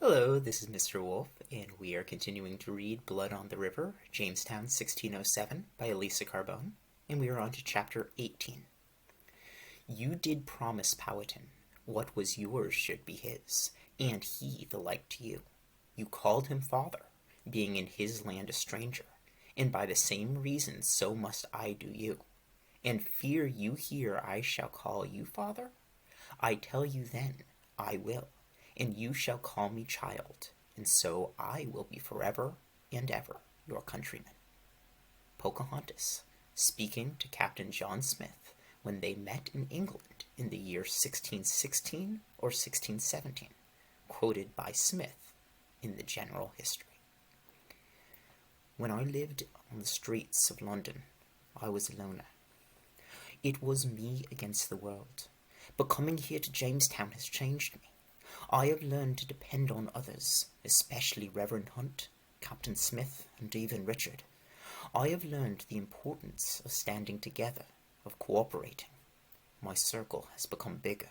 Hello, this is Mr. Wolff, and we are continuing to read Blood on the River, Jamestown 1607 by Elisa Carbone, and we are on to chapter 18. You did promise Powhatan, what was yours should be his, and he the like to you. You called him father, being in his land a stranger, and by the same reason so must I do you. And fear you here I shall call you father? I tell you then, I will. And you shall call me child, and so I will be forever and ever your countryman. Pocahontas, speaking to Captain John Smith when they met in England in the year 1616 or 1617, quoted by Smith in the General History. When I lived on the streets of London, I was a loner. It was me against the world, but coming here to Jamestown has changed me. I have learned to depend on others, especially Reverend Hunt, Captain Smith, and even Richard. I have learned the importance of standing together, of cooperating. My circle has become bigger.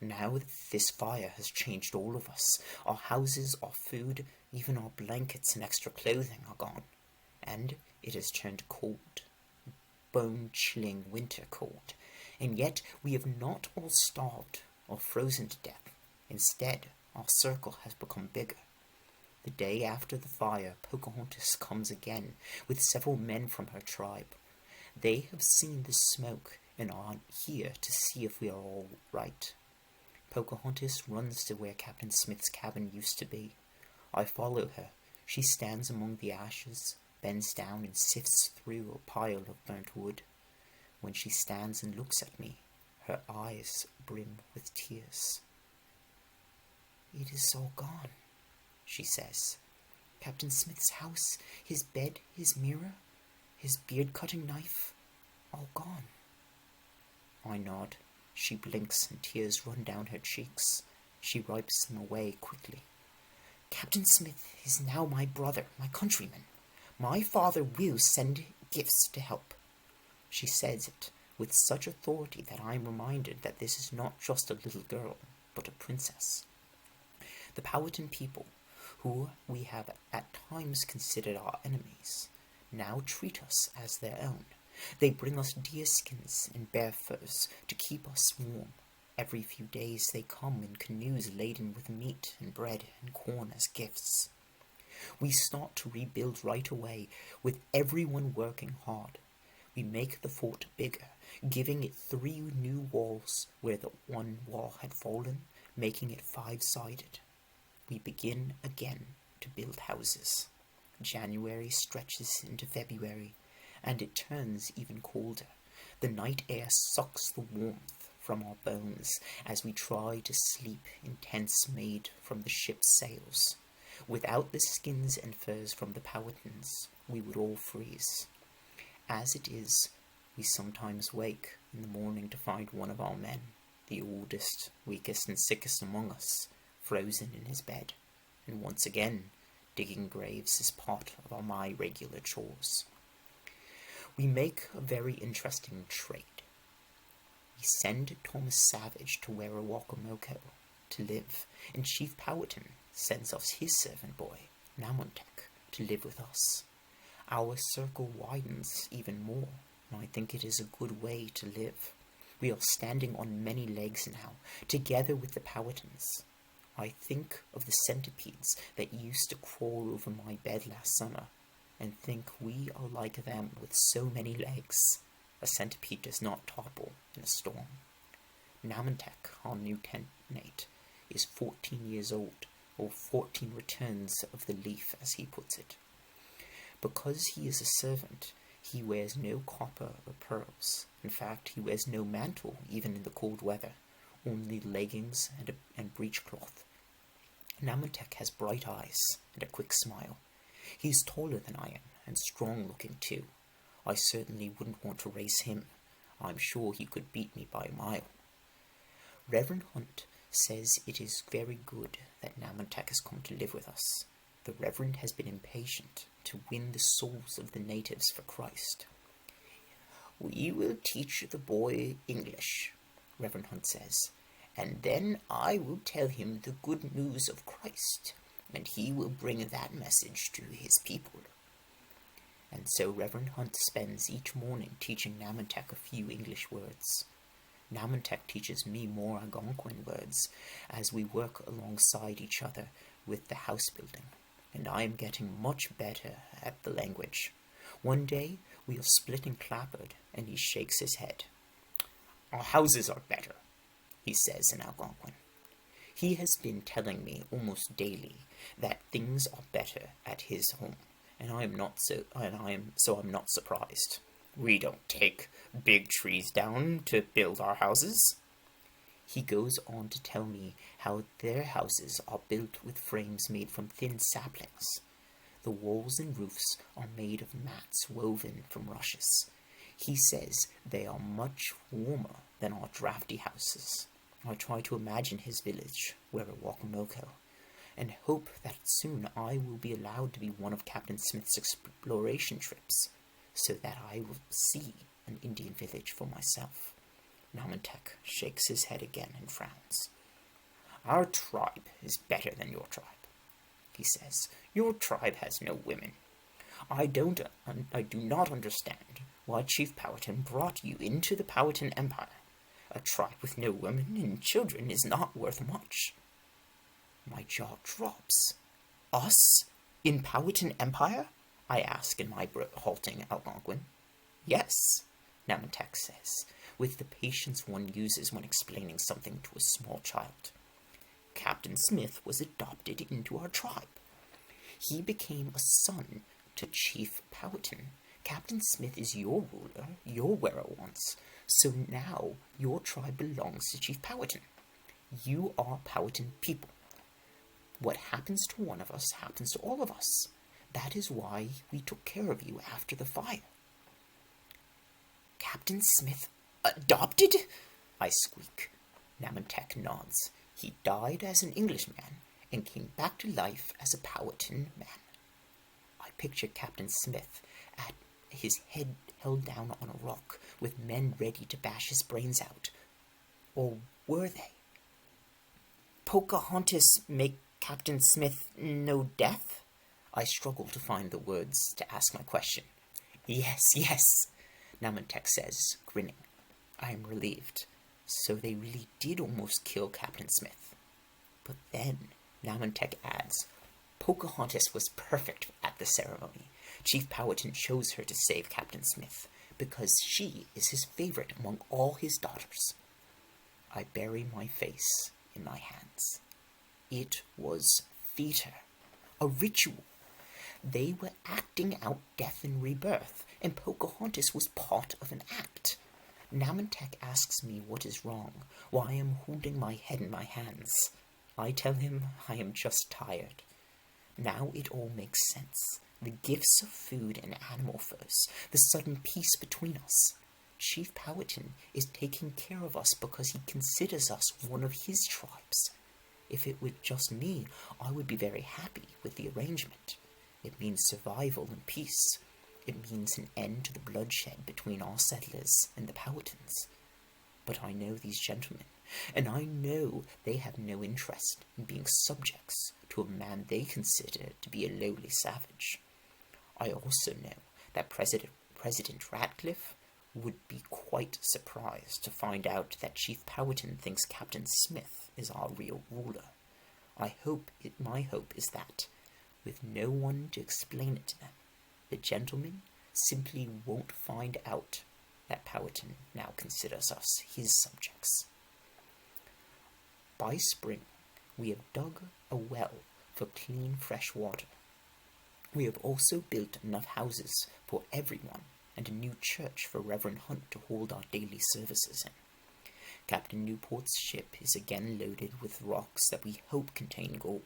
Now that this fire has changed all of us, our houses, our food, even our blankets and extra clothing are gone, and it has turned cold, bone-chilling winter cold, and yet we have not all starved or frozen to death. Instead, our circle has become bigger. The day after the fire, Pocahontas comes again with several men from her tribe. They have seen the smoke and are here to see if we are all right. Pocahontas runs to where Captain Smith's cabin used to be. I follow her. She stands among the ashes, bends down and sifts through a pile of burnt wood. When she stands and looks at me, her eyes brim with tears. "It is all gone," she says. "Captain Smith's house, his bed, his mirror, his beard-cutting knife, all gone." I nod. She blinks and tears run down her cheeks. She wipes them away quickly. "Captain Smith is now my brother, my countryman. My father will send gifts to help." She says it with such authority that I am reminded that this is not just a little girl, but a princess. The Powhatan people, who we have at times considered our enemies, now treat us as their own. They bring us deerskins and bear furs to keep us warm. Every few days they come in canoes laden with meat and bread and corn as gifts. We start to rebuild right away, with everyone working hard. We make the fort bigger, giving it 3 new walls where the one wall had fallen, making it 5-sided. We begin again to build houses. January stretches into February, and it turns even colder. The night air sucks the warmth from our bones as we try to sleep in tents made from the ship's sails. Without the skins and furs from the Powhatans, we would all freeze. As it is, we sometimes wake in the morning to find one of our men, the oldest, weakest, and sickest among us, frozen in his bed, and once again digging graves is part of my regular chores. We make a very interesting trade. We send Thomas Savage to Werowocomoco to live, and Chief Powhatan sends us his servant boy, Namontek, to live with us. Our circle widens even more, and I think it is a good way to live. We are standing on many legs now, together with the Powhatans. I think of the centipedes that used to crawl over my bed last summer, and think we are like them with so many legs. A centipede does not topple in a storm. Namontek, our new tent-mate, is 14 years old, or 14 returns of the leaf, as he puts it. Because he is a servant, he wears no copper or pearls. In fact, he wears no mantle, even in the cold weather, only leggings and breechcloth. Namontek has bright eyes and a quick smile. He is taller than I am, and strong-looking too. I certainly wouldn't want to race him. I'm sure he could beat me by a mile. Reverend Hunt says it is very good that Namontek has come to live with us. The Reverend has been impatient to win the souls of the natives for Christ. "We will teach the boy English," Reverend Hunt says, and then I will tell him the good news of Christ, and he will bring that message to his people. And so Reverend Hunt spends each morning teaching Namantek a few English words. Namantek teaches me more Algonquin words as we work alongside each other with the house building, and I am getting much better at the language. One day we are splitting clapboard, and he shakes his head. "Our houses are better," he says in Algonquin. He has been telling me almost daily that things are better at his home, and I'm not surprised. "We don't take big trees down to build our houses." He goes on to tell me how their houses are built with frames made from thin saplings. The walls and roofs are made of mats woven from rushes. He says they are much warmer than our drafty houses. I try to imagine his village, Wakamoko, and hope that soon I will be allowed to be one of Captain Smith's exploration trips, so that I will see an Indian village for myself. Namantek shakes his head again and frowns. "Our tribe is better than your tribe," he says. "Your tribe has no women. I do not understand why Chief Powhatan brought you into the Powhatan Empire. A tribe with no women and children is not worth much." My jaw drops. "Us? In Powhatan Empire?" I ask in my halting Algonquin. "Yes," Namantek says, with the patience one uses when explaining something to a small child. "Captain Smith was adopted into our tribe. He became a son to Chief Powhatan. Captain Smith is your ruler, your werowance, so now your tribe belongs to Chief Powhatan. You are Powhatan people. What happens to one of us happens to all of us. That is why we took care of you after the fire." "Captain Smith adopted?" I squeak. Namantek nods. "He died as an Englishman and came back to life as a Powhatan man." I picture Captain Smith at his head held down on a rock, with men ready to bash his brains out. Or were they? "Pocahontas make Captain Smith no death?" I struggle to find the words to ask my question. Yes, Namantek says, grinning. I am relieved. So they really did almost kill Captain Smith. But then Namantek adds, "Pocahontas was perfect at the ceremony. Chief Powhatan chose her to save Captain Smith, because she is his favorite among all his daughters." I bury my face in my hands. It was theater, a ritual. They were acting out death and rebirth, and Pocahontas was part of an act. Namantek asks me what is wrong, why I am holding my head in my hands. I tell him I am just tired. Now it all makes sense. The gifts of food and animal furs, the sudden peace between us. Chief Powhatan is taking care of us because he considers us one of his tribes. If it were just me, I would be very happy with the arrangement. It means survival and peace. It means an end to the bloodshed between our settlers and the Powhatans. But I know these gentlemen, and I know they have no interest in being subjects to a man they consider to be a lowly savage. I also know that President Ratcliffe would be quite surprised to find out that Chief Powhatan thinks Captain Smith is our real ruler. My hope is that, with no one to explain it to them, the gentleman simply won't find out that Powhatan now considers us his subjects. By spring, we have dug a well for clean, fresh water. We have also built enough houses for everyone and a new church for Reverend Hunt to hold our daily services in. Captain Newport's ship is again loaded with rocks that we hope contain gold.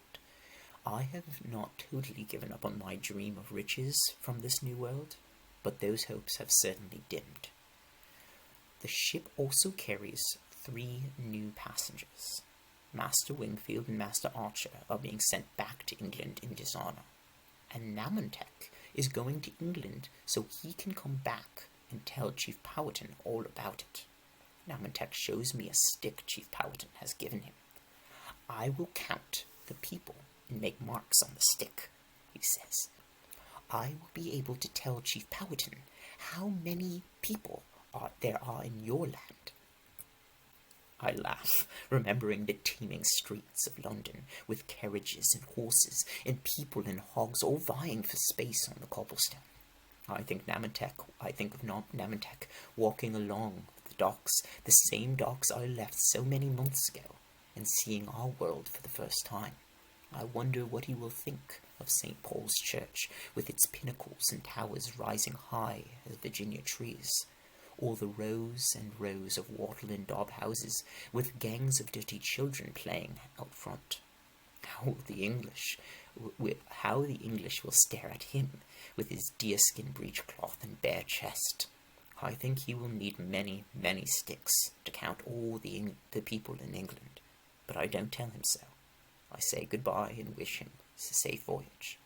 I have not totally given up on my dream of riches from this new world, but those hopes have certainly dimmed. The ship also carries 3 new passengers. Master Wingfield and Master Archer are being sent back to England in dishonor, and Namantek is going to England so he can come back and tell Chief Powhatan all about it. Namantek shows me a stick Chief Powhatan has given him. I will count the people and make marks on the stick, he says. I will be able to tell Chief Powhatan how many people there are in your land. I laugh, remembering the teeming streets of London, with carriages and horses, and people and hogs all vying for space on the cobblestone. I think of Namantek walking along the docks, the same docks I left so many months ago, and seeing our world for the first time. I wonder what he will think of St. Paul's Church, with its pinnacles and towers rising high as Virginia trees, or the rows and rows of wattle and daub houses, with gangs of dirty children playing out front. How the English will stare at him, with his deerskin breechcloth and bare chest. I think he will need many, many sticks to count all the people in England, but I don't tell him so. I say goodbye and wish him a safe voyage.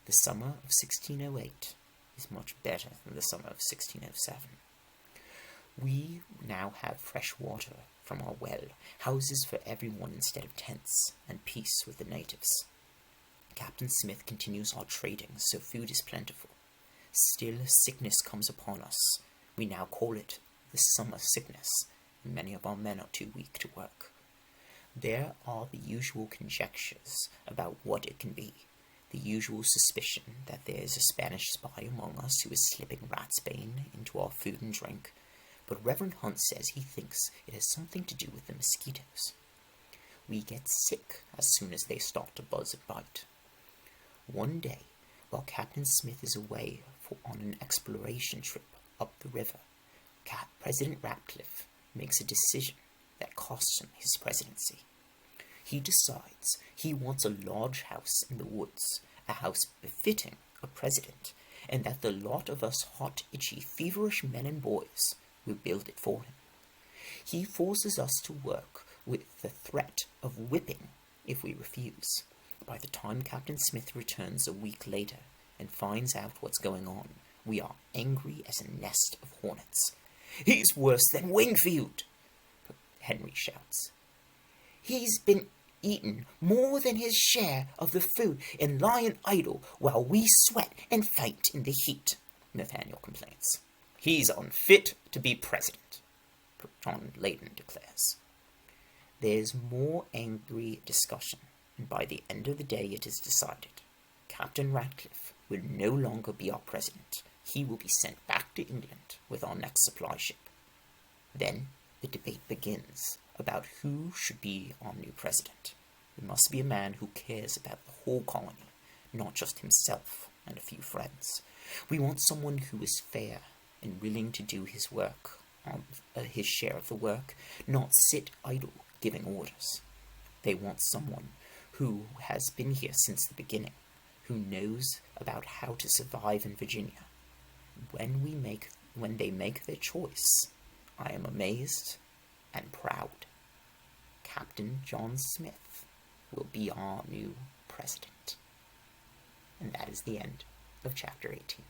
The summer of 1608 is much better than the summer of 1607. We now have fresh water from our well, houses for everyone instead of tents, and peace with the natives. Captain Smith continues our trading, so food is plentiful. Still, sickness comes upon us. We now call it the summer sickness, and many of our men are too weak to work. There are the usual conjectures about what it can be, the usual suspicion that there is a Spanish spy among us who is slipping ratsbane into our food and drink, but Reverend Hunt says he thinks it has something to do with the mosquitoes. We get sick as soon as they start to buzz and bite. One day, while Captain Smith is away on an exploration trip up the river, President Ratcliffe makes a decision that costs him his presidency. He decides he wants a large house in the woods, a house befitting a president, and that the lot of us hot, itchy, feverish men and boys will build it for him. He forces us to work with the threat of whipping if we refuse. By the time Captain Smith returns a week later and finds out what's going on, we are angry as a nest of hornets. "He's worse than Wingfield," Henry shouts. "He's been eating more than his share of the food and lying idle while we sweat and faint in the heat," Nathaniel complains. "He's unfit to be president," John Leyden declares. There's more angry discussion, and by the end of the day it is decided. Captain Ratcliffe will no longer be our president. He will be sent back to England with our next supply ship. Then the debate begins about who should be our new president. It must be a man who cares about the whole colony, not just himself and a few friends. We want someone who is fair and willing to do his work, his share of the work, not sit idle giving orders. They want someone who has been here since the beginning, who knows about how to survive in Virginia. When they make their choice, I am amazed and proud. Captain John Smith will be our new president. And that is the end of chapter 18.